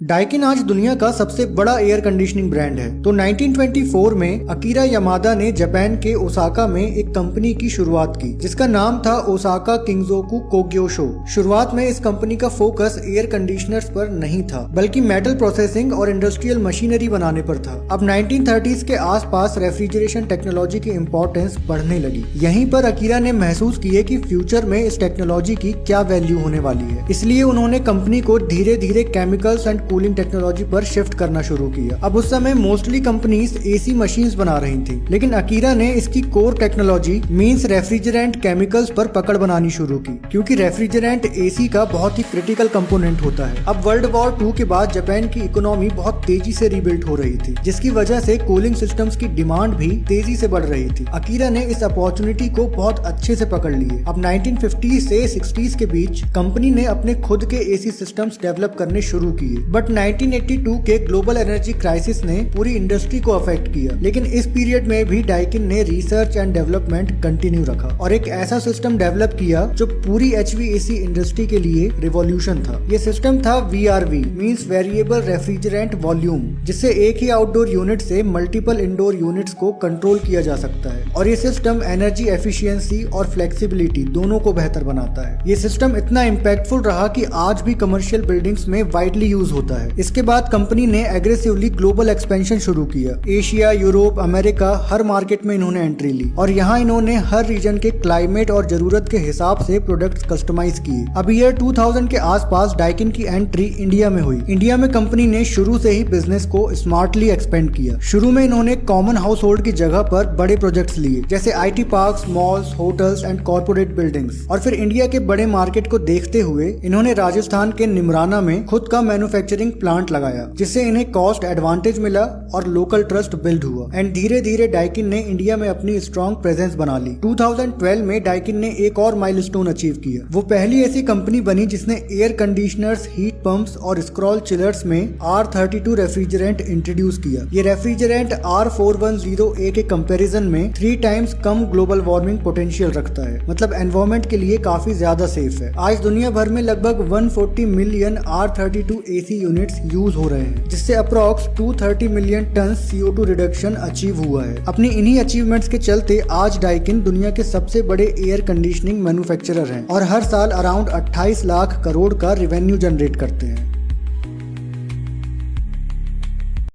Daikin आज दुनिया का सबसे बड़ा एयर कंडीशनिंग ब्रांड है। तो 1924 में अकीरा यामादा ने जापान के ओसाका में एक कंपनी की शुरुआत की जिसका नाम था ओसाका किंगजोकू कोग्योशो। शुरुआत में इस कंपनी का फोकस एयर कंडीशनर्स पर नहीं था बल्कि मेटल प्रोसेसिंग और इंडस्ट्रियल मशीनरी बनाने पर था। अब 1930s के आसपास रेफ्रिजरेशन टेक्नोलॉजी की इम्पोर्टेंस बढ़ने लगी। यहीं पर अकीरा ने महसूस किए कि फ्यूचर में इस टेक्नोलॉजी की क्या वैल्यू होने वाली है। इसलिए उन्होंने कंपनी को धीरे धीरे केमिकल्स एंड कूलिंग टेक्नोलॉजी पर शिफ्ट करना शुरू किया। अब उस समय मोस्टली कंपनीज एसी मशीन्स बना रही थी, लेकिन अकीरा ने इसकी core technology means refrigerant chemicals पर पकड़ बनानी शुरू की, क्योंकि रेफ्रिजरेंट एसी का बहुत ही क्रिटिकल कंपोनेंट होता है। अब वर्ल्ड वॉर 2 के बाद जापान की इकोनॉमी बहुत तेजी से रीबिल्ड हो रही थी, जिसकी वजह से कूलिंग सिस्टम्स की डिमांड भी तेजी से बढ़ रही थी। अकीरा ने इस अपॉर्चुनिटी को बहुत अच्छे से पकड़ लिए। अब 1950 से 60s के बीच कंपनी ने अपने खुद के एसी सिस्टम्स डेवलप करने शुरू किए। बट 1982 के ग्लोबल एनर्जी क्राइसिस ने पूरी इंडस्ट्री को अफेक्ट किया, लेकिन इस पीरियड में भी डाइकिन ने रिसर्च एंड डेवलपमेंट कंटिन्यू रखा और एक ऐसा सिस्टम डेवलप किया जो पूरी HVAC इंडस्ट्री के लिए रिवॉल्यूशन था। ये सिस्टम था VRV means variable refrigerant volume, जिससे एक ही आउटडोर यूनिट से मल्टीपल इंडोर यूनिट्स को कंट्रोल किया जा सकता है। और ये सिस्टम एनर्जी एफिशिएंसी और फ्लेक्सिबिलिटी दोनों को बेहतर बनाता है। ये सिस्टम इतना इम्पैक्टफुल रहा कि आज भी कमर्शियल बिल्डिंग्स में वाइडली यूज होता है। इसके बाद कंपनी ने एग्रेसिवली ग्लोबल एक्सपेंशन शुरू किया। एशिया, यूरोप, अमेरिका हर मार्केट में इन्होंने एंट्री ली और यहाँ इन्होंने हर रीजन के क्लाइमेट और जरूरत के हिसाब से प्रोडक्ट्स कस्टमाइज किए। अब ईयर 2000 के आसपास डाइकिन की एंट्री इंडिया में हुई। इंडिया में कंपनी ने शुरू से ही बिजनेस को स्मार्टली एक्सपेंड किया। शुरू में इन्होंने कॉमन हाउस होल्ड की जगह पर बड़े प्रोजेक्ट्स लिए, जैसे IT parks, malls, hotels and corporate buildings. और फिर इंडिया के बड़े मार्केट को देखते हुए इन्होंने राजस्थान के निमराना में खुद का मैन्युफैक्चरिंग प्लांट लगाया, जिससे इन्हें कॉस्ट एडवांटेज मिला और लोकल ट्रस्ट बिल्ड हुआ। एंड धीरे धीरे डाइकिन ने इंडिया में अपनी स्ट्रॉन्ग प्रेजेंस बना ली। 2012 में डाइकिन ने एक और माइलस्टोन अचीव किया। वो पहली ऐसी कंपनी बनी जिसने एयर कंडीशनर्स, हीट पंप्स और स्क्रॉल चिलर्स में R32 रेफ्रिजरेंट इंट्रोड्यूस किया। ये रेफ्रिजरेंट R410A के कंपैरिजन में 3 टाइम्स कम ग्लोबल वार्मिंग पोटेंशियल रखता है, मतलब एनवायरमेंट के लिए काफी ज्यादा सेफ है। आज दुनिया भर में लगभग 140 million R32 AC units use हो रहे हैं, जिससे approx 230 million ton CO2 reduction achieve हुआ है। अपनी इन्हीं अचीवमेंट्स के चलते आज डाइकिन दुनिया के सबसे बड़े एयर कंडीशनिंग मैन्युफैक्चरर हैं और हर साल अराउंड 28 लाख करोड़ का रेवेन्यू जनरेट करते हैं।